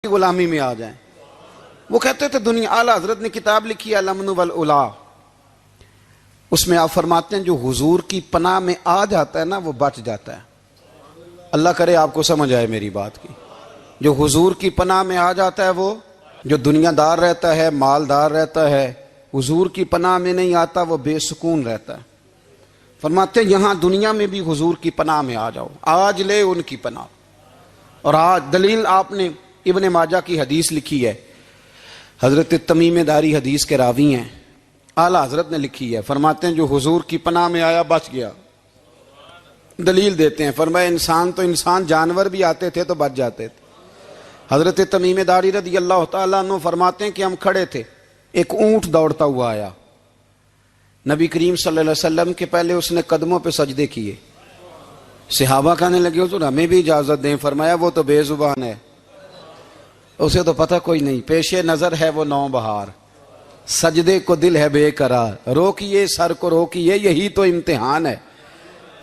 غلامی میں آ جائیں۔ وہ کہتے تھے دنیا، اعلیٰ حضرت نے کتاب لکھی ہے الامن والعلا، اس میں آپ فرماتے ہیں جو حضور کی پناہ میں آ جاتا ہے نا وہ بچ جاتا ہے۔ اللہ کرے آپ کو سمجھ آئے میری بات کی۔ جو حضور کی پناہ میں آ جاتا ہے وہ، جو دنیا دار رہتا ہے، مالدار رہتا ہے، حضور کی پناہ میں نہیں آتا وہ بے سکون رہتا ہے۔ فرماتے ہیں یہاں دنیا میں بھی حضور کی پناہ میں آ جاؤ، آج لے ان کی پناہ۔ اور آج دلیل آپ نے ابن ماجہ کی حدیث لکھی ہے، حضرت تمیم داری حدیث کے راوی ہیں، اعلیٰ حضرت نے لکھی ہے، فرماتے ہیں جو حضور کی پناہ میں آیا بچ گیا۔ دلیل دیتے ہیں، فرمایا انسان تو انسان، جانور بھی آتے تھے تو بچ جاتے تھے۔ حضرت تمیم داری رضی اللہ تعالیٰ عنہ فرماتے ہیں کہ ہم کھڑے تھے، ایک اونٹ دوڑتا ہوا آیا، نبی کریم صلی اللہ علیہ وسلم کے پہلے اس نے قدموں پہ سجدے کیے۔ صحابہ کہنے لگے حضور ہمیں بھی اجازت دیں، فرمایا وہ تو بے زبان ہے، اسے تو پتہ کوئی نہیں، پیش نظر ہے وہ نو بہار، سجدے کو دل ہے بے قرار، روکیے سر کو روکیے یہی تو امتحان ہے۔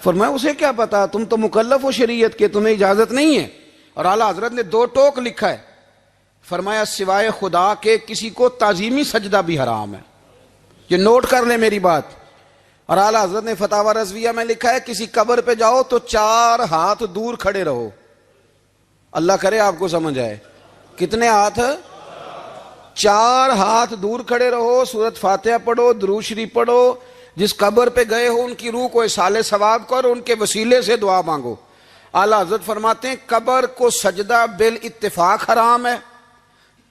فرمایا اسے کیا پتا، تم تو مکلف ہو شریعت کے، تمہیں اجازت نہیں ہے۔ اور اعلیٰ حضرت نے دو ٹوک لکھا ہے، فرمایا سوائے خدا کے کسی کو تعظیمی سجدہ بھی حرام ہے۔ یہ نوٹ کر لیں میری بات۔ اور اعلیٰ حضرت نے فتاوی رضویہ میں لکھا ہے کسی قبر پہ جاؤ تو 4 ہاتھ دور کھڑے رہو۔ اللہ کرے آپ کو سمجھ آئے، کتنے ہاتھ؟ 4 ہاتھ دور کھڑے رہو، سورۃ فاتحہ پڑھو، درود شریف پڑھو، جس قبر پہ گئے ہو ان کی روح کو اصال ثواب کرو، ان کے وسیلے سے دعا مانگو۔ اعلیٰ حضرت فرماتے ہیں قبر کو سجدہ بالاتفاق حرام ہے،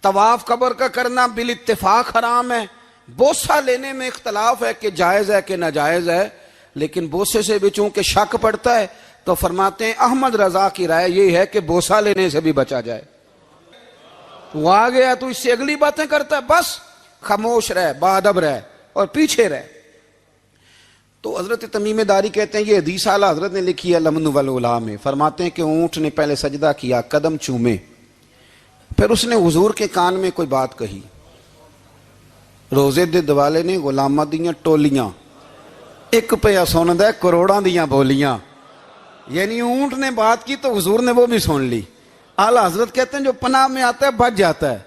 طواف قبر کا کرنا بالاتفاق حرام ہے، بوسہ لینے میں اختلاف ہے کہ جائز ہے کہ ناجائز ہے، لیکن بوسے سے بھی چونکہ شک پڑتا ہے تو فرماتے ہیں احمد رضا کی رائے یہ ہے کہ بوسہ لینے سے بھی بچا جائے۔ وہ آ گیا تو اس سے اگلی باتیں کرتا ہے، بس خاموش رہ، باادب رہ اور پیچھے رہ۔ تو حضرت تمیم داری کہتے ہیں یہ حدیث اعلیٰ حضرت نے لکھی ہے الامن والعلا میں، فرماتے ہیں کہ اونٹ نے پہلے سجدہ کیا، قدم چومے، پھر اس نے حضور کے کان میں کوئی بات کہی، روزے دے دوالے نے غلامہ دیاں ٹولیاں، ایک پہ سن دے کروڑاں دیاں بولیاں، یعنی اونٹ نے بات کی تو حضور نے وہ بھی سن لی۔ اعلیٰ حضرت کہتے ہیں جو پناہ میں آتا ہے بچ جاتا ہے۔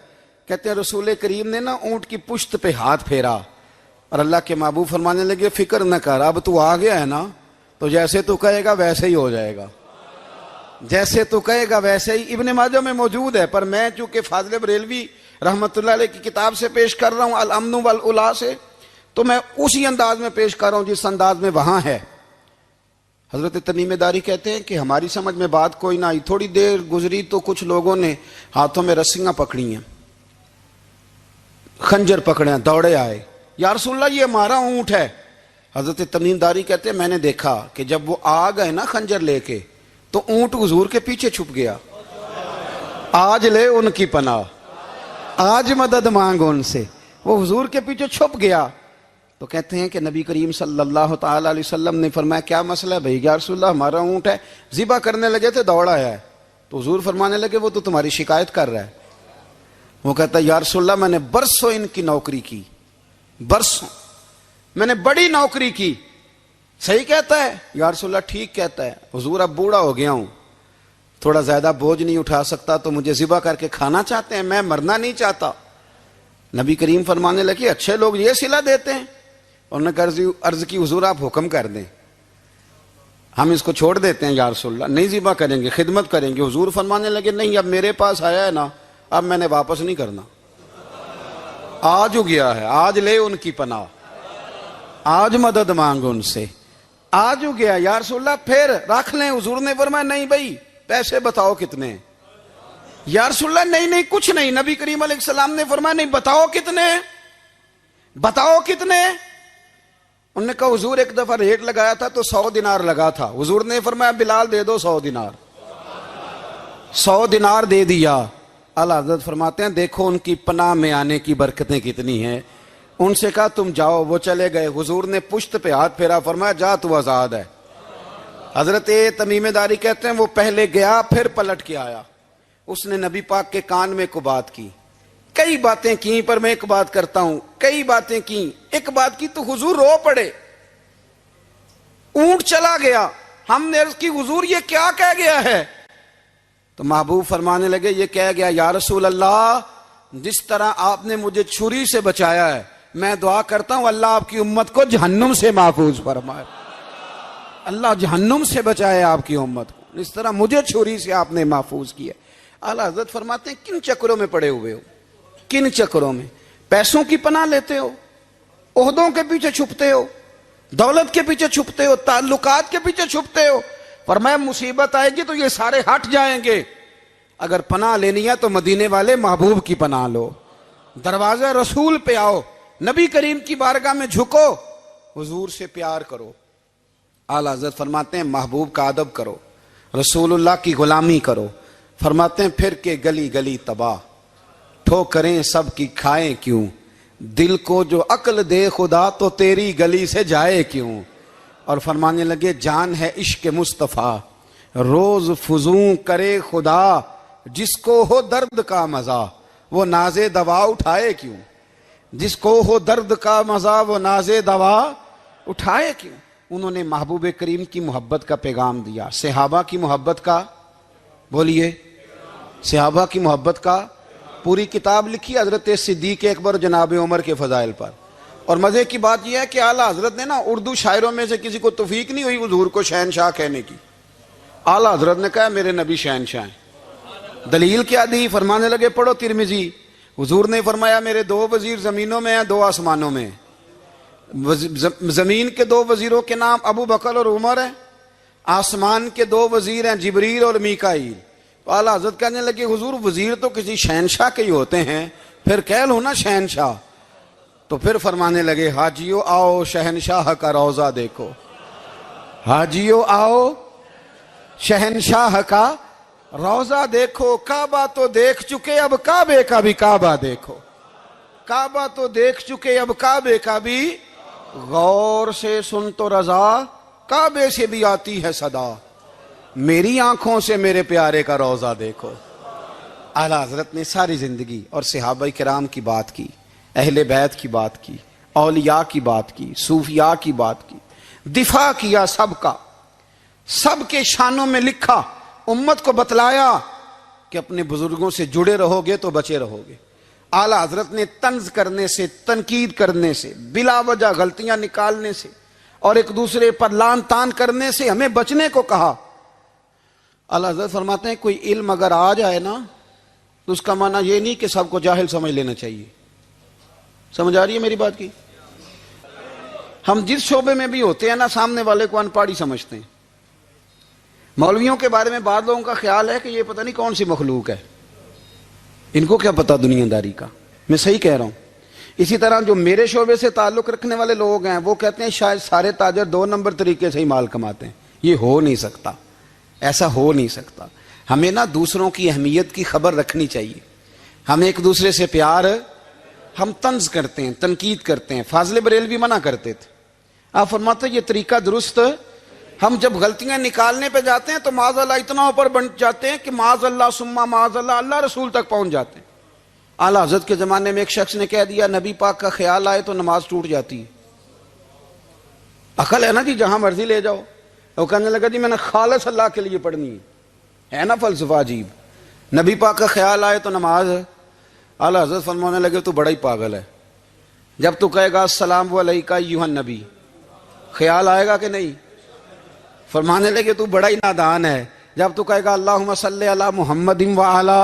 کہتے ہیں رسول کریم نے نا اونٹ کی پشت پہ ہاتھ پھیرا اور اللہ کے محبوب فرمانے لگے فکر نہ کر، اب تو آ گیا ہے نا تو جیسے تو کہے گا ویسے ہی ہو جائے گا، جیسے تو کہے گا ویسے ہی۔ ابن ماجہ میں موجود ہے، پر میں چونکہ فاضل بریلوی رحمت اللہ علیہ کی کتاب سے پیش کر رہا ہوں الامن والعلا سے، تو میں اسی انداز میں پیش کر رہا ہوں جس انداز میں وہاں ہے۔ حضرت تمیم داری کہتے ہیں کہ ہماری سمجھ میں بات کوئی نہ آئی، تھوڑی دیر گزری تو کچھ لوگوں نے ہاتھوں میں رسیاں پکڑی ہیں، خنجر پکڑے ہیں، دوڑے آئے، یا رسول اللہ یہ ہمارا اونٹ ہے۔ حضرت تمیم داری کہتے ہیں میں نے دیکھا کہ جب وہ آ گئے نا خنجر لے کے تو اونٹ حضور کے پیچھے چھپ گیا۔ آج لے ان کی پناہ، آج مدد مانگ ان سے، وہ حضور کے پیچھے چھپ گیا۔ تو کہتے ہیں کہ نبی کریم صلی اللہ تعالیٰ علیہ وسلم نے فرمایا کیا مسئلہ ہے بھائی؟ یا رسول اللہ ہمارا اونٹ ہے، ذبح کرنے لگے تھے دوڑ آیا ہے۔ تو حضور فرمانے لگے وہ تو تمہاری شکایت کر رہا ہے۔ وہ کہتا ہے یا رسول اللہ میں نے برسوں ان کی نوکری کی، برسوں میں نے بڑی نوکری کی۔ صحیح کہتا ہے یا رسول اللہ؟ ٹھیک کہتا ہے حضور، اب بوڑھا ہو گیا ہوں، تھوڑا زیادہ بوجھ نہیں اٹھا سکتا تو مجھے ذبح کر کے کھانا چاہتے ہیں، میں مرنا نہیں چاہتا۔ نبی کریم فرمانے لگے اچھے لوگ یہ صلہ دیتے ہیں؟ انہوں نے عرض کی حضور آپ حکم کر دیں، ہم اس کو چھوڑ دیتے ہیں یا رسول اللہ، نہیں ذبح کریں گے، خدمت کریں گے۔ حضور فرمانے لگے نہیں، اب میرے پاس آیا ہے نا، اب میں نے واپس نہیں کرنا، آج ہو گیا ہے، آج لے ان کی پناہ، آج مدد مانگ ان سے، آج ہو گیا یا رسول اللہ پھر رکھ لیں۔ حضور نے فرمایا نہیں بھائی پیسے بتاؤ کتنے؟ یا رسول اللہ نہیں کچھ نہیں۔ نبی کریم علیہ السلام نے فرمایا نہیں بتاؤ کتنے، بتاؤ کتنے؟ انہوں نے کہا حضور ایک دفعہ ریٹ لگایا تھا تو 100 دینار لگا تھا، حضور نے فرمایا بلال دے دو 100 دینار، 100 دینار دے دیا۔ اعلیٰ حضرت فرماتے ہیں دیکھو ان کی پناہ میں آنے کی برکتیں کتنی ہیں۔ ان سے کہا تم جاؤ، وہ چلے گئے، حضور نے پشت پہ ہاتھ پھیرا، فرمایا جا تو آزاد ہے۔ حضرت تمیم داری کہتے ہیں وہ پہلے گیا پھر پلٹ کے آیا، اس نے نبی پاک کے کان میں کو بات کی، کئی باتیں کی، پر میں ایک بات کرتا ہوں، کئی باتیں کی، ایک بات کی تو حضور رو پڑے، اونٹ چلا گیا، ہم نے عرض کی حضور یہ کیا کہہ گیا ہے؟ تو محبوب فرمانے لگے یہ کہہ گیا یا رسول اللہ جس طرح آپ نے مجھے چھری سے بچایا ہے میں دعا کرتا ہوں اللہ آپ کی امت کو جہنم سے محفوظ فرمائے، اللہ جہنم سے بچائے آپ کی امت کو، اس طرح مجھے چھری سے آپ نے محفوظ کیا۔ اعلیٰ حضرت فرماتے ہیں کن چکروں میں پڑے ہوئے ہو، کن چکروں میں؟ پیسوں کی پناہ لیتے ہو، عہدوں کے پیچھے چھپتے ہو، دولت کے پیچھے چھپتے ہو، تعلقات کے پیچھے چھپتے ہو۔ فرمایا مصیبت آئے گی تو یہ سارے ہٹ جائیں گے، اگر پناہ لینی ہے تو مدینے والے محبوب کی پناہ لو، دروازہ رسول پہ آؤ، نبی کریم کی بارگاہ میں جھکو، حضور سے پیار کرو۔ اعلیٰ حضرت فرماتے ہیں محبوب کا ادب کرو، رسول اللہ کی غلامی کرو۔ فرماتے ہیں پھر کے گلی گلی تباہ، ٹھوکریں سب کی کھائیں کیوں، دل کو جو عقل دے خدا تو تیری گلی سے جائے کیوں۔ اور فرمانے لگے جان ہے عشق مصطفیٰ روز فزوں کرے خدا، جس کو ہو درد کا مزہ وہ ناز دوا اٹھائے کیوں، جس کو ہو درد کا مزہ وہ ناز دوا اٹھائے کیوں۔ انہوں نے محبوب کریم کی محبت کا پیغام دیا، صحابہ کی محبت کا، بولیے، صحابہ کی محبت کا پوری کتاب لکھی حضرت صدیق اکبر جناب عمر کے فضائل پر۔ اور مزے کی بات یہ ہے کہ اعلیٰ حضرت نے نا اردو شاعروں میں سے کسی کو توفیق نہیں ہوئی حضور کو شہنشاہ کہنے کی، اعلیٰ حضرت نے کہا میرے نبی شہنشاہ ہیں۔ دلیل کیا دی؟ فرمانے لگے پڑھو ترمذی، حضور نے فرمایا میرے دو وزیر زمینوں میں ہیں دو آسمانوں میں، زمین کے دو وزیروں کے نام ابو بکر اور عمر ہیں، آسمان کے دو وزیر ہیں جبریل اور میکائیل۔ تو اعلیٰ حضرت کہنے لگے حضور وزیر تو کسی شہنشاہ کے ہی ہوتے ہیں، پھر کہہ لو نا شہنشاہ۔ تو پھر فرمانے لگے حاجیو آؤ شہنشاہ کا روضہ دیکھو، حاجیو آؤ شہنشاہ کا روضہ دیکھو، کعبہ تو دیکھ چکے اب کعبے کا بھی کعبہ دیکھو، کعبہ تو دیکھ چکے اب کعبے کا بھی، غور سے سن تو رضا کعبے سے بھی آتی ہے صدا، میری آنکھوں سے میرے پیارے کا روضہ دیکھو۔ اعلیٰ حضرت نے ساری زندگی اور صحابہ کرام کی بات کی، اہل بیت کی بات کی، اولیاء کی بات کی، صوفیاء کی بات کی، دفاع کیا سب کا، سب کے شانوں میں لکھا، امت کو بتلایا کہ اپنے بزرگوں سے جڑے رہو گے تو بچے رہو گے۔ اعلیٰ حضرت نے طنز کرنے سے، تنقید کرنے سے، بلا وجہ غلطیاں نکالنے سے اور ایک دوسرے پر لان تان کرنے سے ہمیں بچنے کو کہا۔ اعلیٰ حضرت فرماتے ہیں کوئی علم اگر آ جائے نا تو اس کا معنی یہ نہیں کہ سب کو جاہل سمجھ لینا چاہیے۔ سمجھ آ رہی ہے میری بات کی؟ ہم جس شعبے میں بھی ہوتے ہیں نا سامنے والے کو ان پڑھ ہی سمجھتے ہیں۔ مولویوں کے بارے میں بعض لوگوں کا خیال ہے کہ یہ پتہ نہیں کون سی مخلوق ہے، ان کو کیا پتہ دنیا داری کا۔ میں صحیح کہہ رہا ہوں۔ اسی طرح جو میرے شعبے سے تعلق رکھنے والے لوگ ہیں وہ کہتے ہیں شاید سارے تاجر دو نمبر طریقے سے ہی مال کماتے ہیں۔ یہ ہو نہیں سکتا، ایسا ہو نہیں سکتا۔ ہمیں نا دوسروں کی اہمیت کی خبر رکھنی چاہیے، ہم ایک دوسرے سے پیار، ہم طنز کرتے ہیں، تنقید کرتے ہیں۔ فاضل بریلوی منع کرتے تھے، آپ فرماتے ہیں یہ طریقہ درست، ہم جب غلطیاں نکالنے پہ جاتے ہیں تو معاذ اللہ اتنا اوپر بن جاتے ہیں کہ معاذ اللہ ثم معاذ اللہ اللہ رسول تک پہنچ جاتے ہیں۔ اعلیٰ حضرت کے زمانے میں ایک شخص نے کہہ دیا نبی پاک کا خیال آئے تو نماز ٹوٹ جاتی ہے۔ عقل ہے نا جی، جہاں مرضی لے جاؤ۔ وہ کہنے لگا جی میں نے خالص اللہ کے لیے پڑھنی ہے نا فلسفہ عجیب، نبی پاک کا خیال آئے تو نماز۔ اعلیٰ حضرت فرمانے لگے تو بڑا ہی پاگل ہے، جب تو کہے گا السلام علیکہ ایھا النبی خیال آئے گا کہ نہیں؟ فرمانے لگے تو بڑا ہی نادان ہے، جب تو کہے گا اللہم صلی علی محمد وعلی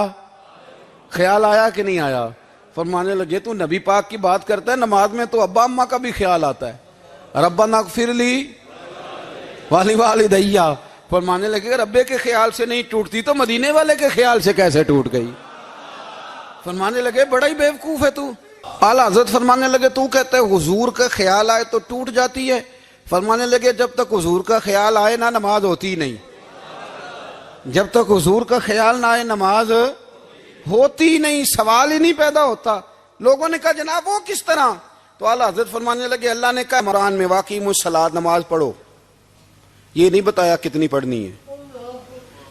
خیال آیا کہ نہیں آیا؟ فرمانے لگے تو نبی پاک کی بات کرتا ہے، نماز میں تو ابا اماں کا بھی خیال آتا ہے، ربنا اغفر لی والدیّ۔ فرمانے لگے ربے کے خیال سے نہیں ٹوٹتی تو مدینے والے کے خیال سے کیسے ٹوٹ گئی؟ فرمانے لگے بڑا ہی بیوقوف ہے تو۔ اعلیٰ حضرت فرمانے لگے تو کہتے ہے حضور کا خیال آئے تو ٹوٹ جاتی ہے؟ فرمانے لگے جب تک حضور کا خیال آئے نہ نماز ہوتی نہیں، جب تک حضور کا خیال نہ آئے نماز ہوتی نہیں، سوال ہی نہیں پیدا ہوتا۔ لوگوں نے کہا جناب وہ کس طرح؟ تو اعلیٰ حضرت فرمانے لگے اللہ نے کہا قرآن میں واقعی الصلاۃ نماز پڑھو، یہ نہیں بتایا کتنی پڑھنی ہے،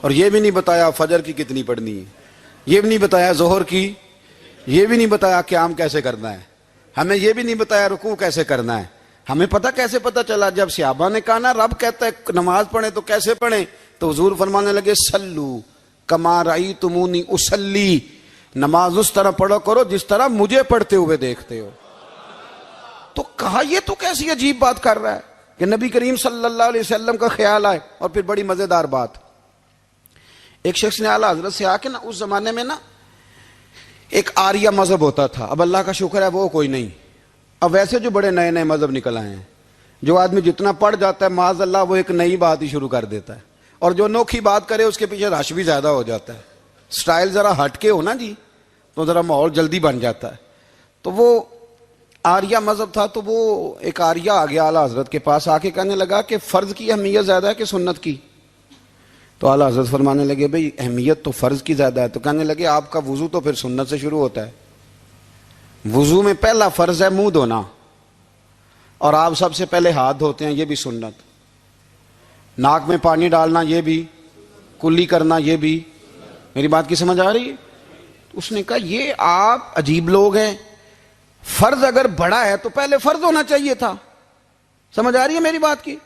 اور یہ بھی نہیں بتایا فجر کی کتنی پڑھنی ہے، یہ بھی نہیں بتایا ظہر کی، یہ بھی نہیں بتایا قیام کیسے کرنا ہے، ہمیں یہ بھی نہیں بتایا رکوع کیسے کرنا ہے۔ ہمیں پتہ کیسے پتہ چلا؟ جب صحابہ نے کہا نا رب کہتا ہے نماز پڑھیں تو کیسے پڑھیں، تو حضور فرمانے لگے سلو کما رأیتمونی اصلی، نماز اس طرح پڑھو کرو جس طرح مجھے پڑھتے ہوئے دیکھتے ہو۔ تو کہا یہ تو کیسی عجیب بات کر رہا ہے کہ نبی کریم صلی اللہ علیہ وسلم کا خیال آئے۔ اور پھر بڑی مزیدار بات، ایک شخص نے اعلیٰ حضرت سے آ کے نا، اس زمانے میں نا ایک آریہ مذہب ہوتا تھا، اب اللہ کا شکر ہے وہ کوئی نہیں، اب ویسے جو بڑے نئے نئے مذہب نکل آئے ہیں، جو آدمی جتنا پڑھ جاتا ہے معاذ اللہ وہ ایک نئی بات ہی شروع کر دیتا ہے، اور جو انوکھی بات کرے اس کے پیچھے رش بھی زیادہ ہو جاتا ہے، سٹائل ذرا ہٹ کے ہو نا جی تو ذرا ماحول جلدی بن جاتا ہے۔ تو وہ آریہ مذہب تھا، تو وہ ایک آریہ آ گیا اعلیٰ حضرت کے پاس، آ کے کہنے لگا کہ فرض کی اہمیت زیادہ ہے کہ سنت کی؟ تو اعلیٰ حضرت فرمانے لگے بھئی اہمیت تو فرض کی زیادہ ہے۔ تو کہنے لگے آپ کا وضو تو پھر سنت سے شروع ہوتا ہے، وضو میں پہلا فرض ہے منہ دھونا، اور آپ سب سے پہلے ہاتھ دھوتے ہیں، یہ بھی سنت، ناک میں پانی ڈالنا یہ بھی، کلی کرنا یہ بھی۔ میری بات کی سمجھ آ رہی ہے؟ اس نے کہا یہ آپ عجیب لوگ ہیں، فرض اگر بڑا ہے تو پہلے فرض ہونا چاہیے تھا۔ سمجھ آ رہی ہے میری بات کی؟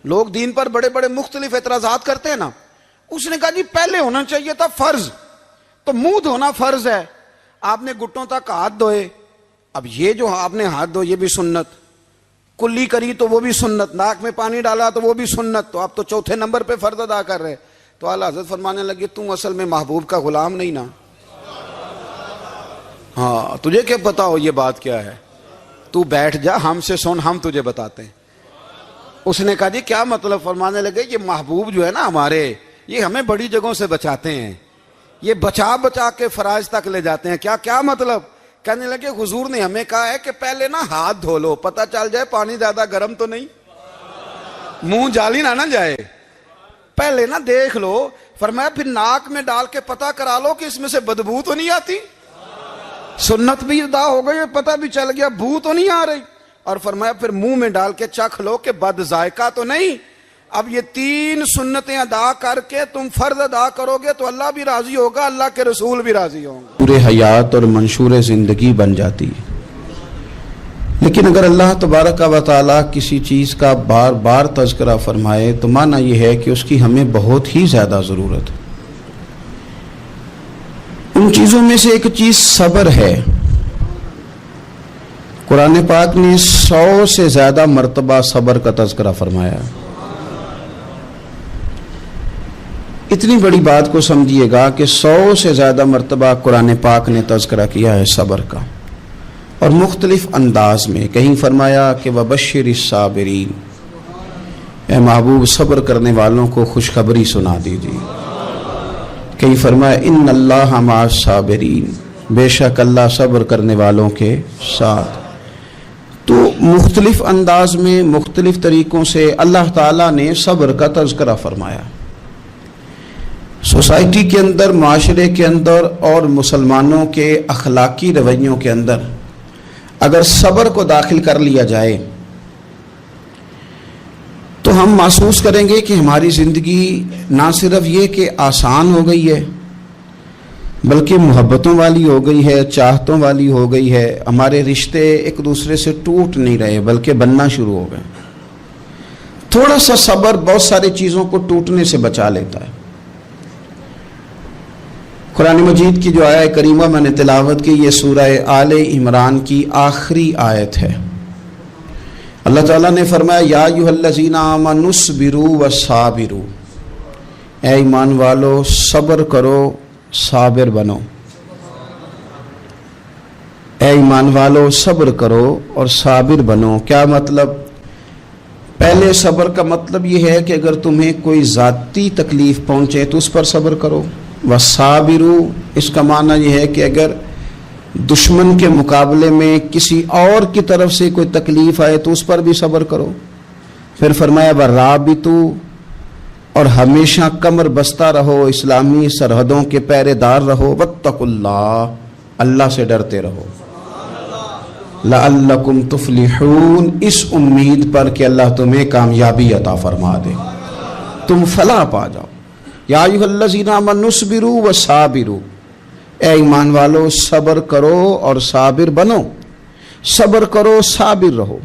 لوگ دین پر بڑے بڑے مختلف اعتراضات کرتے ہیں نا، اس نے کہا جی پہلے ہونا چاہیے تھا فرض، تو منہ دھونا فرض ہے، آپ نے گھٹنوں تک ہاتھ دھوئے، اب یہ جو آپ نے ہاتھ دھو یہ بھی سنت، کلی کری تو وہ بھی سنت، ناک میں پانی ڈالا تو وہ بھی سنت، تو آپ تو چوتھے نمبر پہ فرض ادا کر رہے۔ تو اعلیٰ حضرت فرمانے لگے تم اصل میں محبوب کا غلام نہیں نا، ہاں تجھے کیا پتا ہو یہ بات کیا ہے، تو بیٹھ جا ہم سے سن، ہم تجھے بتاتے ہیں۔ اس نے کہا جی کیا مطلب؟ فرمانے لگے یہ محبوب جو ہے نا ہمارے، یہ ہمیں بڑی جگہوں سے بچاتے ہیں، یہ بچا بچا کے فرائض تک لے جاتے ہیں۔ کیا کیا مطلب؟ کہنے لگے حضور نے ہمیں کہا ہے کہ پہلے نا ہاتھ دھو لو، پتہ چل جائے پانی زیادہ گرم تو نہیں، منہ جالی نہ جائے، پہلے نا دیکھ لو۔ فرمایا پھر ناک میں ڈال کے پتہ کرا لو کہ اس میں سے بدبو تو نہیں آتی، سنت بھی ادا ہو گئی، پتہ بھی چل گیا بو تو نہیں آ رہی، اور فرمایا پھر منہ میں ڈال کے چکھ لو کہ بد ذائقہ تو نہیں۔ اب یہ تین سنتیں ادا کر کے تم فرض ادا کرو گے تو اللہ بھی راضی ہوگا، اللہ کے رسول بھی راضی ہوں گے، پورے حیات اور منشور زندگی بن جاتی ہے۔ لیکن اگر اللہ تبارک و تعالیٰ کسی چیز کا بار بار تذکرہ فرمائے تو معنی یہ ہے کہ اس کی ہمیں بہت ہی زیادہ ضرورت ہے۔ ان چیزوں میں سے ایک چیز صبر ہے۔ قرآن پاک نے 100 سے زیادہ مرتبہ صبر کا تذکرہ فرمایا۔ اتنی بڑی بات کو سمجھیے گا کہ 100 سے زیادہ مرتبہ قرآن پاک نے تذکرہ کیا ہے صبر کا، اور مختلف انداز میں۔ کہیں فرمایا کہ وَبَشِّرِ الصَّابِرِينَ، اے محبوب صبر کرنے والوں کو خوشخبری سنا دیجیے۔ کہیں فرمایا ان اللہ مع الصابرین، بے شک اللہ صبر کرنے والوں کے ساتھ۔ تو مختلف انداز میں مختلف طریقوں سے اللہ تعالیٰ نے صبر کا تذکرہ فرمایا۔ سوسائٹی کے اندر، معاشرے کے اندر اور مسلمانوں کے اخلاقی رویوں کے اندر اگر صبر کو داخل کر لیا جائے تو ہم محسوس کریں گے کہ ہماری زندگی نہ صرف یہ کہ آسان ہو گئی ہے بلکہ محبتوں والی ہو گئی ہے، چاہتوں والی ہو گئی ہے، ہمارے رشتے ایک دوسرے سے ٹوٹ نہیں رہے بلکہ بننا شروع ہو گئے۔ تھوڑا سا صبر بہت ساری چیزوں کو ٹوٹنے سے بچا لیتا ہے۔ قرآن مجید کی جو آیہ کریمہ میں نے تلاوت کی، یہ سورہ آل عمران کی آخری آیت ہے۔ اللہ تعالیٰ نے فرمایا یا ایھا الذین آمنوا اصبروا وصابروا، اے ایمان والو صبر کرو صابر بنو، اے ایمان والو صبر کرو اور صابر بنو۔ کیا مطلب؟ پہلے صبر کا مطلب یہ ہے کہ اگر تمہیں کوئی ذاتی تکلیف پہنچے تو اس پر صبر کرو۔ وصابروا، اس کا معنی یہ ہے کہ اگر دشمن کے مقابلے میں کسی اور کی طرف سے کوئی تکلیف آئے تو اس پر بھی صبر کرو۔ پھر فرمایا ورابطوا، اور ہمیشہ کمر بستہ رہو، اسلامی سرحدوں کے پہرے دار رہو۔ واتقوا اللہ، اللہ سے ڈرتے رہو۔ لعلکم تفلحون، اس امید پر کہ اللہ تمہیں کامیابی عطا فرما دے، تم فلاح پا جاؤ۔ یا ایھا الذین آمنوا اصبروا وصابروا، اے ایمان والو صبر کرو اور صابر بنو، صبر کرو صابر رہو،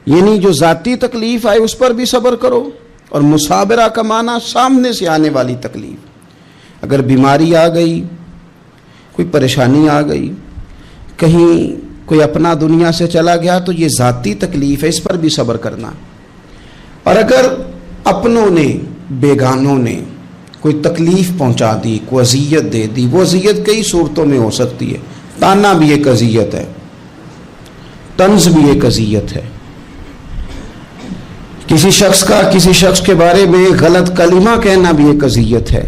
یعنی جو ذاتی تکلیف آئے اس پر بھی صبر کرو، اور مصابرہ کا معنی سامنے سے آنے والی تکلیف۔ اگر بیماری آ گئی، کوئی پریشانی آ گئی، کہیں کوئی اپنا دنیا سے چلا گیا، تو یہ ذاتی تکلیف ہے، اس پر بھی صبر کرنا۔ اور اگر اپنوں نے، بیگانوں نے کوئی تکلیف پہنچا دی، کوئی اذیت دے دی، وہ اذیت کئی صورتوں میں ہو سکتی ہے۔ تانا بھی ایک اذیت ہے، طنز بھی ایک اذیت ہے، کسی شخص کے بارے میں غلط کلمہ کہنا بھی ایک اذیت ہے،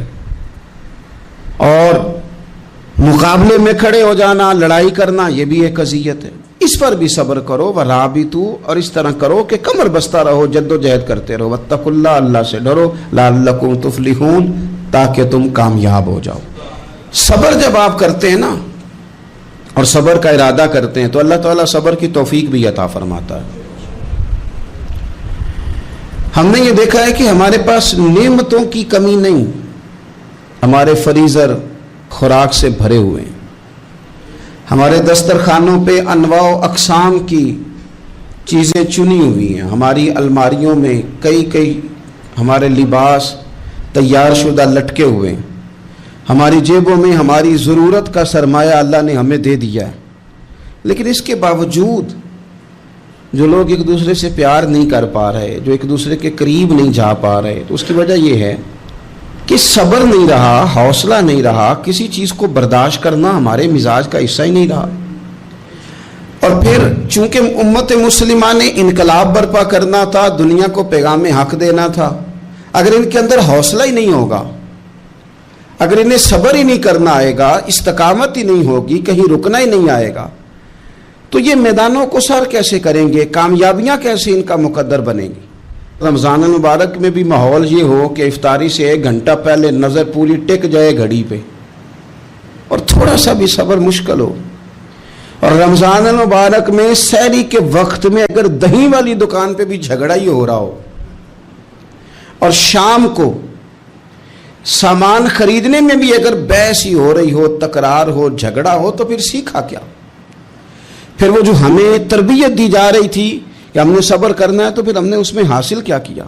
اور مقابلے میں کھڑے ہو جانا، لڑائی کرنا، یہ بھی ایک اذیت ہے۔ اس پر بھی صبر کرو، ورابطو، اور اس طرح کرو کہ کمر بستہ رہو، جد و جہد کرتے رہو، واتقوا اللہ، اللہ سے ڈرو، لعلکم تفلحون، تاکہ تم کامیاب ہو جاؤ۔ صبر جب آپ کرتے ہیں نا، اور صبر کا ارادہ کرتے ہیں، تو اللہ تعالیٰ صبر کی توفیق بھی عطا فرماتا ہے۔ ہم نے یہ دیکھا ہے کہ ہمارے پاس نعمتوں کی کمی نہیں، ہمارے فریزر خوراک سے بھرے ہوئے ہیں، ہمارے دسترخوانوں پہ انواع و اقسام کی چیزیں چنی ہوئی ہیں، ہماری الماریوں میں کئی ہمارے لباس تیار شدہ لٹکے ہوئے ہیں، ہماری جیبوں میں ہماری ضرورت کا سرمایہ اللہ نے ہمیں دے دیا ہے۔ لیکن اس کے باوجود جو لوگ ایک دوسرے سے پیار نہیں کر پا رہے، جو ایک دوسرے کے قریب نہیں جا پا رہے، تو اس کی وجہ یہ ہے کہ صبر نہیں رہا، حوصلہ نہیں رہا، کسی چیز کو برداشت کرنا ہمارے مزاج کا حصہ ہی نہیں رہا۔ اور پھر چونکہ امت مسلمہ نے انقلاب برپا کرنا تھا، دنیا کو پیغام حق دینا تھا، اگر ان کے اندر حوصلہ ہی نہیں ہوگا، اگر انہیں صبر ہی نہیں کرنا آئے گا، استقامت ہی نہیں ہوگی، کہیں رکنا ہی نہیں آئے گا، تو یہ میدانوں کو سر کیسے کریں گے، کامیابیاں کیسے ان کا مقدر بنیں گی۔ رمضان المبارک میں بھی ماحول یہ ہو کہ افطاری سے 1 گھنٹہ پہلے نظر پوری ٹک جائے گھڑی پہ، اور تھوڑا سا بھی صبر مشکل ہو۔ اور رمضان المبارک میں سحری کے وقت میں اگر دہی والی دکان پہ بھی جھگڑا ہی ہو رہا ہو، اور شام کو سامان خریدنے میں بھی اگر بحث ہی ہو رہی ہو، تکرار ہو، جھگڑا ہو، تو پھر سیکھا کیا؟ پھر وہ جو ہمیں تربیت دی جا رہی تھی کہ ہم نے صبر کرنا ہے، تو پھر ہم نے اس میں حاصل کیا کیا؟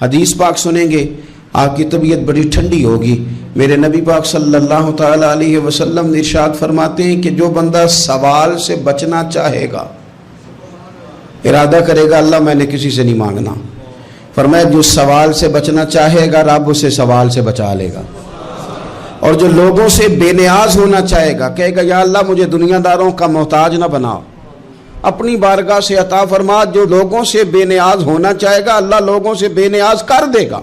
حدیث پاک سنیں گے، آپ کی طبیعت بڑی ٹھنڈی ہوگی۔ میرے نبی پاک صلی اللہ تعالی علیہ وسلم نے ارشاد فرماتے ہیں کہ جو بندہ سوال سے بچنا چاہے گا، ارادہ کرے گا اللہ میں نے کسی سے نہیں مانگنا، فرمایا جو سوال سے بچنا چاہے گا رب اسے سوال سے بچا لے گا۔ اور جو لوگوں سے بے نیاز ہونا چاہے گا، کہے گا یا اللہ مجھے دنیا داروں کا محتاج نہ بنا، اپنی بارگاہ سے عطا فرما۔ جو لوگوں سے بے نیاز ہونا چاہے گا اللہ لوگوں سے بے نیاز کر دے گا۔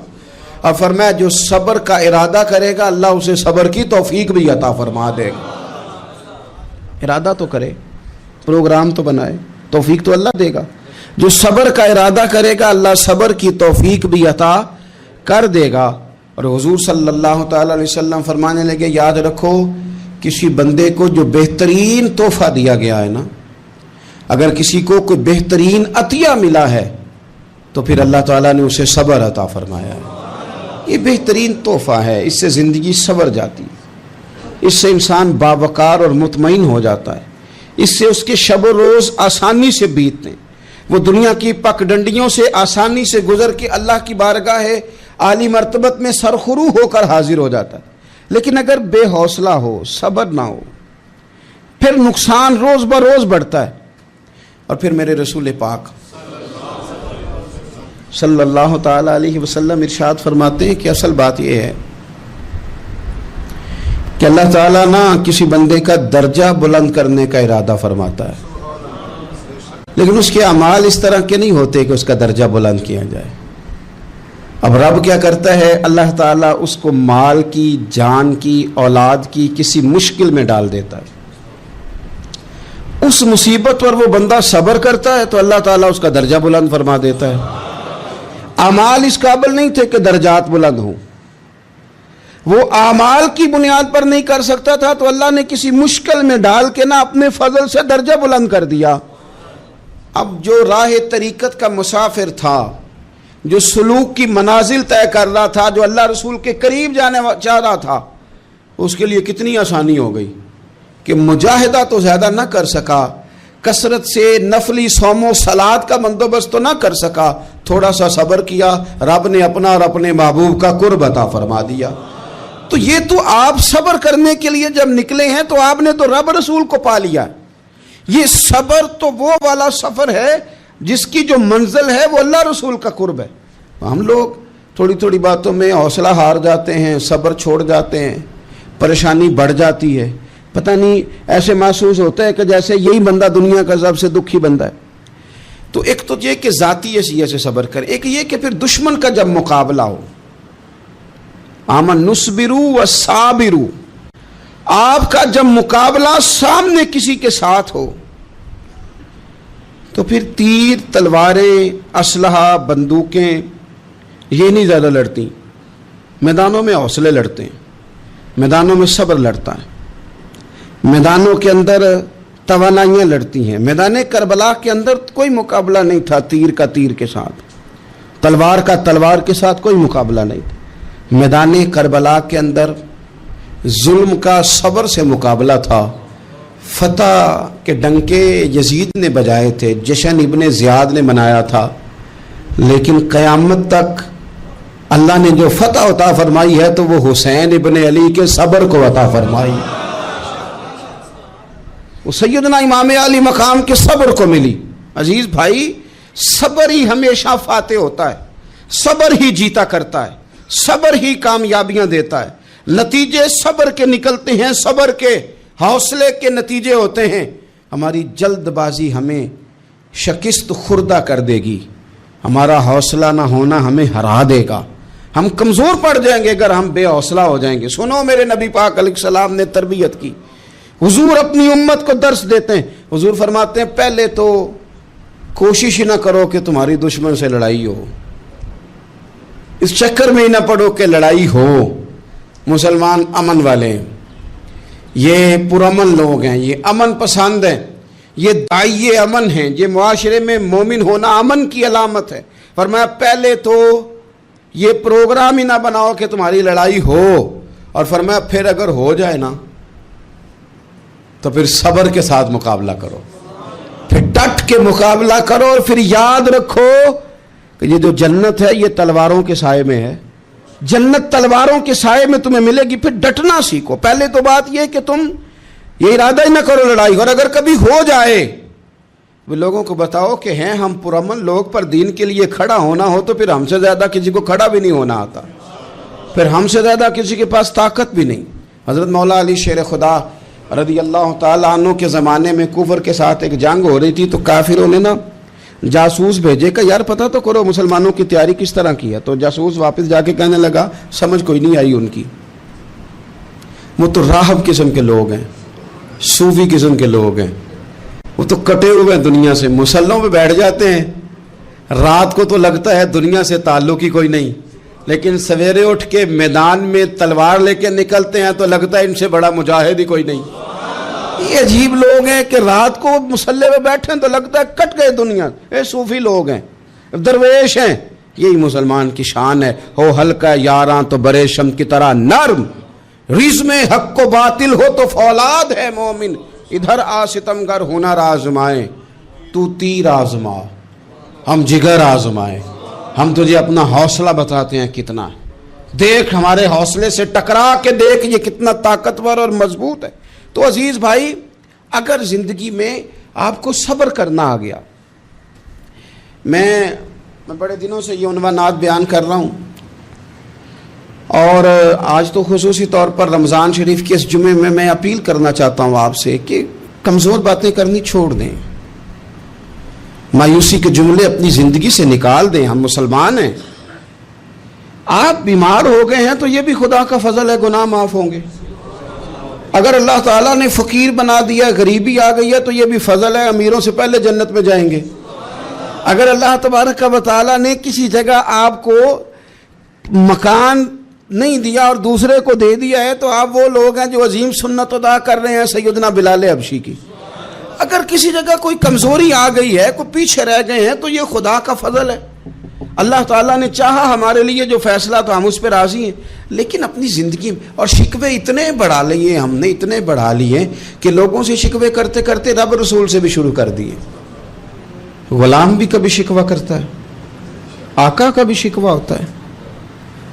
اور فرمایا جو صبر کا ارادہ کرے گا اللہ اسے صبر کی توفیق بھی عطا فرما دے گا۔ ارادہ تو کرے، پروگرام تو بنائے، توفیق تو اللہ دے گا۔ جو صبر کا ارادہ کرے گا اللہ صبر کی توفیق بھی عطا کر دے گا۔ اور حضور صلی اللہ تعالی علیہ وسلم فرمانے لگے، یاد رکھو کسی بندے کو جو بہترین تحفہ دیا گیا ہے نا، اگر کسی کو کوئی بہترین عطیہ ملا ہے تو پھر اللہ تعالیٰ نے اسے صبر عطا فرمایا ہے۔ یہ بہترین تحفہ ہے، اس سے زندگی سنور جاتی ہے، اس سے انسان باوقار اور مطمئن ہو جاتا ہے، اس سے اس کے شب و روز آسانی سے بیتتے ہیں، وہ دنیا کی پک ڈنڈیوں سے آسانی سے گزر کے اللہ کی بارگاہ عالی مرتبت میں سرخرو ہو کر حاضر ہو جاتا ہے۔ لیکن اگر بے حوصلہ ہو، صبر نہ ہو، پھر نقصان روز بروز بڑھتا ہے۔ اور پھر میرے رسول پاک صلی اللہ تعالی علیہ وسلم ارشاد فرماتے ہیں کہ اصل بات یہ ہے کہ اللہ تعالیٰ نہ کسی بندے کا درجہ بلند کرنے کا ارادہ فرماتا ہے، لیکن اس کے اعمال اس طرح کے نہیں ہوتے کہ اس کا درجہ بلند کیا جائے۔ اب رب کیا کرتا ہے، اللہ تعالیٰ اس کو مال کی، جان کی، اولاد کی کسی مشکل میں ڈال دیتا ہے، اس مصیبت پر وہ بندہ صبر کرتا ہے تو اللہ تعالیٰ اس کا درجہ بلند فرما دیتا ہے۔ اعمال اس قابل نہیں تھے کہ درجات بلند ہوں، وہ اعمال کی بنیاد پر نہیں کر سکتا تھا تو اللہ نے کسی مشکل میں ڈال کے نہ اپنے فضل سے درجہ بلند کر دیا۔ اب جو راہ طریقت کا مسافر تھا، جو سلوک کی منازل طے کر رہا تھا، جو اللہ رسول کے قریب جانے چاہ رہا تھا، اس کے لیے کتنی آسانی ہو گئی کہ مجاہدہ تو زیادہ نہ کر سکا، کثرت سے نفلی صوم و صلات کا بندوبست تو نہ کر سکا، تھوڑا سا صبر کیا، رب نے اپنا اور اپنے محبوب کا قرب عطا فرما دیا۔ تو یہ تو آپ صبر کرنے کے لیے جب نکلے ہیں تو آپ نے تو رب رسول کو پا لیا. یہ صبر تو وہ والا سفر ہے جس کی جو منزل ہے وہ اللہ رسول کا قرب ہے. ہم لوگ تھوڑی تھوڑی باتوں میں حوصلہ ہار جاتے ہیں, صبر چھوڑ جاتے ہیں, پریشانی بڑھ جاتی ہے. پتہ نہیں ایسے محسوس ہوتا ہے کہ جیسے یہی بندہ دنیا کا سب سے دکھی بندہ ہے. تو ایک تو یہ کہ ذاتی حیثیت سے صبر کرے, ایک یہ کہ پھر دشمن کا جب مقابلہ ہو, آمن نصبرو و صابرو, آپ کا جب مقابلہ سامنے کسی کے ساتھ ہو تو پھر تیر, تلواریں, اسلحہ, بندوقیں یہ نہیں زیادہ لڑتی. میدانوں میں حوصلے لڑتے ہیں, میدانوں میں صبر لڑتا ہے, میدانوں کے اندر توانائیاں لڑتی ہیں. میدان کربلا کے اندر کوئی مقابلہ نہیں تھا تیر کا تیر کے ساتھ, تلوار کا تلوار کے ساتھ کوئی مقابلہ نہیں تھا. میدان کربلا کے اندر ظلم کا صبر سے مقابلہ تھا. فتح کے ڈنکے یزید نے بجائے تھے, جشن ابن زیاد نے منایا تھا, لیکن قیامت تک اللہ نے جو فتح عطا فرمائی ہے تو وہ حسین ابن علی کے صبر کو عطا فرمائی. وہ سیدنا امام علی مقام کے صبر کو ملی. عزیز بھائی, صبر ہی ہمیشہ فاتح ہوتا ہے, صبر ہی جیتا کرتا ہے, صبر ہی کامیابیاں دیتا ہے. نتیجے صبر کے نکلتے ہیں, صبر کے حوصلے کے نتیجے ہوتے ہیں. ہماری جلد بازی ہمیں شکست خوردہ کر دے گی, ہمارا حوصلہ نہ ہونا ہمیں ہرا دے گا. ہم کمزور پڑ جائیں گے اگر ہم بے حوصلہ ہو جائیں گے. سنو, میرے نبی پاک علیہ السلام نے تربیت کی. حضور اپنی امت کو درس دیتے ہیں. حضور فرماتے ہیں پہلے تو کوشش ہی نہ کرو کہ تمہاری دشمن سے لڑائی ہو, اس چکر میں ہی نہ پڑو کہ لڑائی ہو. مسلمان امن والے ہیں, یہ پرامن لوگ ہیں, یہ امن پسند ہیں, یہ داعیے امن ہیں, یہ معاشرے میں مومن ہونا امن کی علامت ہے. فرمایا پہلے تو یہ پروگرام ہی نہ بناؤ کہ تمہاری لڑائی ہو, اور فرمایا پھر اگر ہو جائے نا تو پھر صبر کے ساتھ مقابلہ کرو, پھر ڈٹ کے مقابلہ کرو, اور پھر یاد رکھو کہ یہ جو جنت ہے یہ تلواروں کے سائے میں ہے. جنت تلواروں کے سائے میں تمہیں ملے گی. پھر ڈٹنا سیکھو. پہلے تو بات یہ کہ تم یہ ارادہ ہی نہ کرو لڑائی, اور اگر کبھی ہو جائے وہ لوگوں کو بتاؤ کہ ہیں ہم پرامن لوگ, پر دین کے لیے کھڑا ہونا ہو تو پھر ہم سے زیادہ کسی کو کھڑا بھی نہیں ہونا آتا, پھر ہم سے زیادہ کسی کے پاس طاقت بھی نہیں. حضرت مولا علی شیر خدا رضی اللہ تعالیٰ عنہ کے زمانے میں کفر کے ساتھ ایک جنگ ہو رہی تھی, تو کافروں نے نا جاسوس بھیجے کہ یار پتہ تو کرو مسلمانوں کی تیاری کس طرح کی ہے. تو جاسوس واپس جا کے کہنے لگا سمجھ کوئی نہیں آئی ان کی, وہ تو راہب قسم کے لوگ ہیں, صوفی قسم کے لوگ ہیں, وہ تو کٹے ہوئے ہیں دنیا سے, مسلوں پہ بیٹھ جاتے ہیں, رات کو تو لگتا ہے دنیا سے تعلق ہی کوئی نہیں, لیکن سویرے اٹھ کے میدان میں تلوار لے کے نکلتے ہیں تو لگتا ہے ان سے بڑا مجاہد ہی کوئی نہیں. یہ عجیب لوگ ہیں کہ رات کو مسلح پہ بیٹھے تو لگتا ہے کٹ گئے دنیا. یہ صوفی لوگ ہیں, درویش ہیں. یہی مسلمان کی شان ہے. ہو ہلکا یاراں تو برے شم کی طرح نرم, رزم حق و باطل ہو تو فولاد ہے مومن. ادھر آ ستمگر ہنر آزمائے, تو تیر آزما ہم جگر آزمائے. ہم تجھے اپنا حوصلہ بتاتے ہیں کتنا, دیکھ ہمارے حوصلے سے ٹکرا کے دیکھ یہ کتنا طاقتور اور مضبوط ہے. تو عزیز بھائی, اگر زندگی میں آپ کو صبر کرنا آ گیا, میں بڑے دنوں سے یہ عنوانات بیان کر رہا ہوں, اور آج تو خصوصی طور پر رمضان شریف کے اس جمعے میں اپیل کرنا چاہتا ہوں آپ سے کہ کمزور باتیں کرنی چھوڑ دیں, مایوسی کے جملے اپنی زندگی سے نکال دیں. ہم مسلمان ہیں. آپ بیمار ہو گئے ہیں تو یہ بھی خدا کا فضل ہے, گناہ معاف ہوں گے. اگر اللہ تعالیٰ نے فقیر بنا دیا, غریبی آ گئی ہے تو یہ بھی فضل ہے, امیروں سے پہلے جنت میں جائیں گے. اگر اللہ تبارک و تعالیٰ نے کسی جگہ آپ کو مکان نہیں دیا اور دوسرے کو دے دیا ہے تو آپ وہ لوگ ہیں جو عظیم سنت ادا کر رہے ہیں سیدنا بلال حبشی کی. اگر کسی جگہ کوئی کمزوری آ گئی ہے, کوئی پیچھے رہ گئے ہیں, تو یہ خدا کا فضل ہے. اللہ تعالیٰ نے چاہا ہمارے لیے جو فیصلہ, تو ہم اس پہ راضی ہیں. لیکن اپنی زندگی میں اور شکوے اتنے بڑھا لیے, ہم نے اتنے بڑھا لیے کہ لوگوں سے شکوے کرتے کرتے رب رسول سے بھی شروع کر دیے. غلام بھی کبھی شکوہ کرتا ہے, آقا کا بھی شکوہ ہوتا ہے.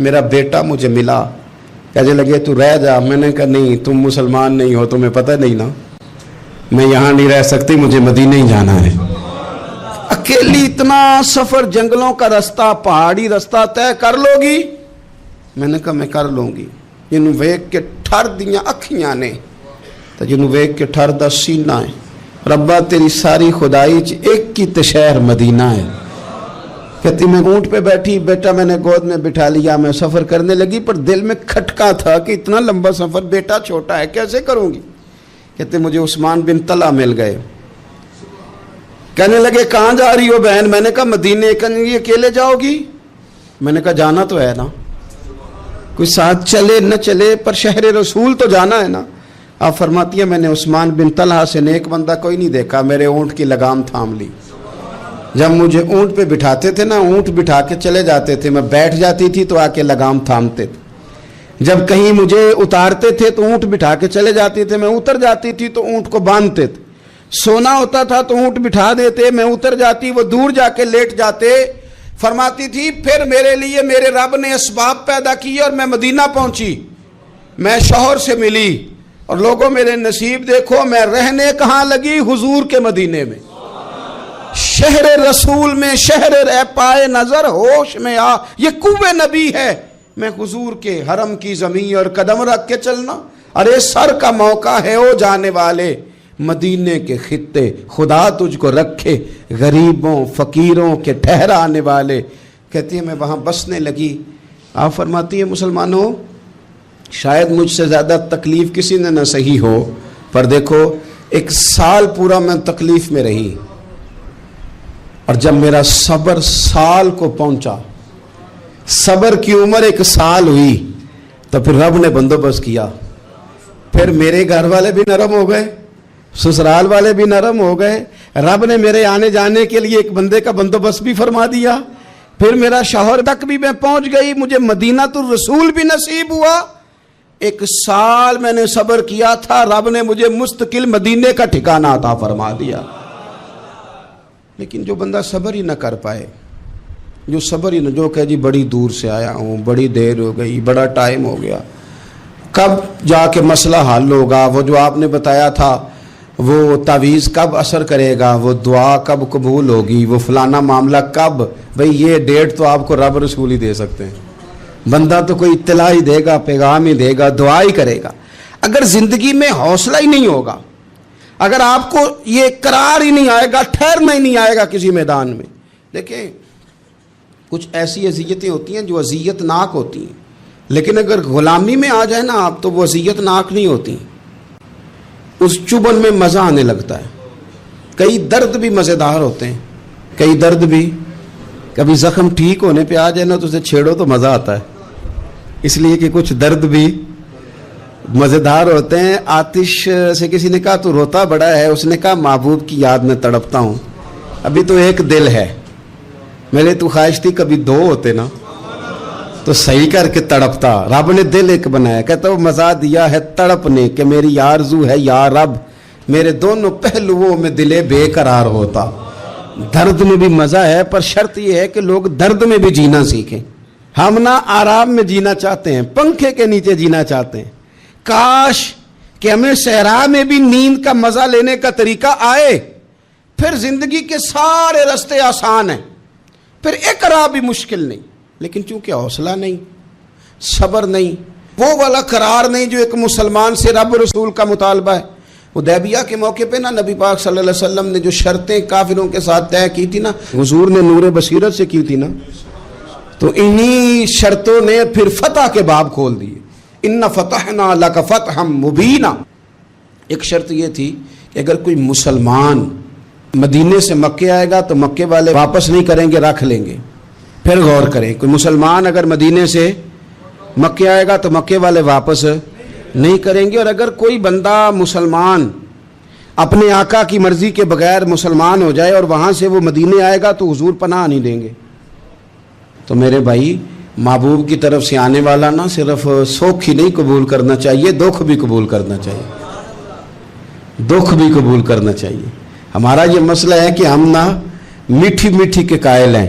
میرا بیٹا مجھے ملا، کہنے لگے تو رہ جا. میں نے کہا نہیں، تم مسلمان نہیں ہو، تمہیں پتہ نہیں نا، میں یہاں نہیں رہ سکتی، مجھے مدینہ ہی جانا ہے. اکیلی اتنا سفر، جنگلوں کا رستہ، پہاڑی رستہ طے کر لو گی؟ میں نے کہا میں کر لوں گی. جنوں ویک کے ٹھر دیاں اکھیاں نے تو جنوں ویک کے ٹھر دا سینہ ہے. ربا تیری ساری خدائی چ ایک کی تے شہر مدینہ ہے. کہتی میں اونٹ پہ بیٹھی، بیٹا میں نے گود میں بٹھا لیا، میں سفر کرنے لگی، پر دل میں کھٹکا تھا کہ اتنا لمبا سفر، بیٹا چھوٹا ہے، کیسے کروں گی. کہتے مجھے عثمان بن طلحہ مل گئے. کہنے لگے کہاں جا رہی ہو بہن؟ میں نے کہا مدینے. کہنے لگے اکیلے جاؤ گی؟ میں نے کہا جانا تو ہے نا، کوئی ساتھ چلے نہ چلے پر شہر رسول تو جانا ہے نا. آپ فرماتی ہیں میں نے عثمان بن طلحہ سے نیک بندہ کوئی نہیں دیکھا، میرے اونٹ کی لگام تھام لی. جب مجھے اونٹ پہ بٹھاتے تھے نا، اونٹ بٹھا کے چلے جاتے تھے، میں بیٹھ جاتی تھی تو آ کے لگام تھامتے تھے. جب کہیں مجھے اتارتے تھے تو اونٹ بٹھا کے چلے جاتے تھے، میں اتر جاتی تھی تو اونٹ کو باندھتے تھے. سونا ہوتا تھا تو اونٹ بٹھا دیتے، میں اتر جاتی، وہ دور جا کے لیٹ جاتے. فرماتی تھی پھر میرے لیے میرے رب نے اسباب پیدا کیے اور میں مدینہ پہنچی. میں شوہر سے ملی اور لوگوں میرے نصیب دیکھو، میں رہنے کہاں لگی؟ حضور کے مدینے میں، شہر رسول میں، شہر رہ پائے نظر ہوش میں آ. یہ کوہ نبی ہے، میں حضور کے حرم کی زمین اور قدم رکھ کے چلنا. ارے سر کا موقع ہے او جانے والے، مدینے کے خطے خدا تجھ کو رکھے، غریبوں فقیروں کے ٹھہرانے والے. کہتی ہے میں وہاں بسنے لگی. آپ فرماتی ہیں مسلمانوں شاید مجھ سے زیادہ تکلیف کسی نے نہ سہی ہو، پر دیکھو 1 سال پورا میں تکلیف میں رہی، اور جب میرا صبر سال کو پہنچا، صبر کی عمر 1 سال ہوئی، تو پھر رب نے بندوبست کیا. پھر میرے گھر والے بھی نرم ہو گئے، سسرال والے بھی نرم ہو گئے. رب نے میرے آنے جانے کے لیے ایک بندے کا بندوبست بھی فرما دیا. پھر میرا شوہر تک بھی میں پہنچ گئی، مجھے مدینہ الرسول بھی نصیب ہوا. 1 سال میں نے صبر کیا تھا، رب نے مجھے مستقل مدینے کا ٹھکانہ عطا فرما دیا. لیکن جو بندہ صبر ہی نہ کر پائے، جو صبر ہی نہ، جو کہ جی بڑی دور سے آیا ہوں، بڑی دیر ہو گئی، بڑا ٹائم ہو گیا، کب جا کے مسئلہ حل ہوگا؟ وہ جو آپ نے بتایا تھا وہ تعویذ کب اثر کرے گا؟ وہ دعا کب قبول ہوگی؟ وہ فلانا معاملہ کب؟ بھئی یہ ڈیٹ تو آپ کو رب رسول ہی دے سکتے ہیں. بندہ تو کوئی اطلاع ہی دے گا، پیغام ہی دے گا، دعا ہی کرے گا. اگر زندگی میں حوصلہ ہی نہیں ہوگا، اگر آپ کو یہ قرار ہی نہیں آئے گا، ٹھہرنا ہی نہیں آئے گا کسی میدان میں. دیکھیں کچھ ایسی اذیتیں ہوتی ہیں جو اذیت ناک ہوتی ہیں، لیکن اگر غلامی میں آ جائے نا آپ تو وہ اذیت ناک نہیں ہوتی، اس چبن میں مزہ آنے لگتا ہے. کئی درد بھی مزیدار ہوتے ہیں، کئی درد بھی، کبھی زخم ٹھیک ہونے پہ آ جائے نا تو اسے چھیڑو تو مزہ آتا ہے، اس لیے کہ کچھ درد بھی مزیدار ہوتے ہیں. آتش سے کسی نے کہا تو روتا بڑا ہے، اس نے کہا محبوب کی یاد میں تڑپتا ہوں، ابھی تو ایک دل ہے، میرے تو خواہش تھی کبھی 2 ہوتے نا تو صحیح کر کے تڑپتا. رب نے دل ایک بنایا، کہتا وہ مزہ دیا ہے تڑپ نے کہ میری آرزو ہے یا رب میرے دونوں پہلوؤں میں دل بے قرار ہوتا. درد میں بھی مزہ ہے، پر شرط یہ ہے کہ لوگ درد میں بھی جینا سیکھیں. ہم نہ آرام میں جینا چاہتے ہیں، پنکھے کے نیچے جینا چاہتے ہیں. کاش کہ ہمیں صحرا میں بھی نیند کا مزہ لینے کا طریقہ آئے، پھر زندگی کے سارے راستے آسان ہیں، پھر اقرار بھی مشکل نہیں. لیکن چونکہ حوصلہ نہیں، صبر نہیں، وہ والا قرار نہیں جو ایک مسلمان سے رب رسول کا مطالبہ ہے. حدیبیہ کے موقع پہ نا نبی پاک صلی اللہ علیہ وسلم نے جو شرطیں کافروں کے ساتھ طے کی تھی نا، حضور نے نور بصیرت سے کی تھی نا، تو انہی شرطوں نے پھر فتح کے باب کھول دیے. ان فتحنا لک فتحا مبینا. ایک شرط یہ تھی کہ اگر کوئی مسلمان مدینے سے مکے آئے گا تو مکے والے واپس نہیں کریں گے، رکھ لیں گے. پھر غور کریں، کوئی مسلمان اگر مدینے سے مکے آئے گا تو مکے والے واپس نہیں کریں گے. اور اگر کوئی بندہ مسلمان اپنے آقا کی مرضی کے بغیر مسلمان ہو جائے اور وہاں سے وہ مدینے آئے گا تو حضور پناہ نہیں دیں گے. تو میرے بھائی محبوب کی طرف سے آنے والا نہ صرف سوکھ ہی نہیں قبول کرنا چاہیے، دکھ بھی قبول کرنا چاہیے، دکھ بھی قبول کرنا چاہیے. ہمارا یہ مسئلہ ہے کہ ہم نہ میٹھی میٹھی کے قائل ہیں،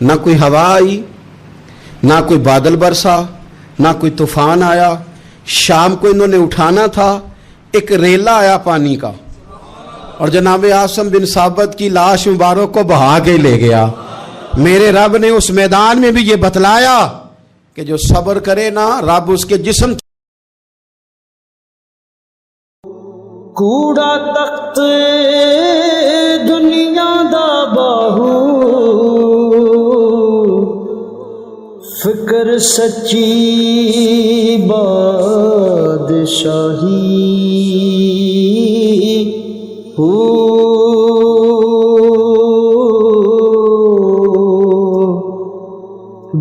نہ کوئی ہوا آئی، نہ کوئی بادل برسا، نہ کوئی طوفان آیا. شام کو انہوں نے اٹھانا تھا، ایک ریلا آیا پانی کا اور جناب عاصم بن ثابت کی لاش مبارک کو بہا کے لے گیا. میرے رب نے اس میدان میں بھی یہ بتلایا کہ جو صبر کرے نا رب اس کے جسم. کوڑا تخت دنیا دا باہو، فکر سچی بادشاہی ہو.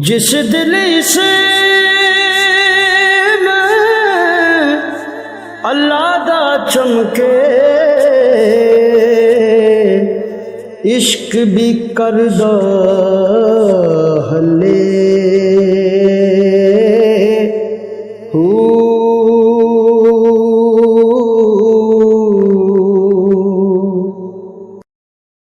جس دل سے میں اللہ دا چمکے، عشق بھی کردہ ہلے.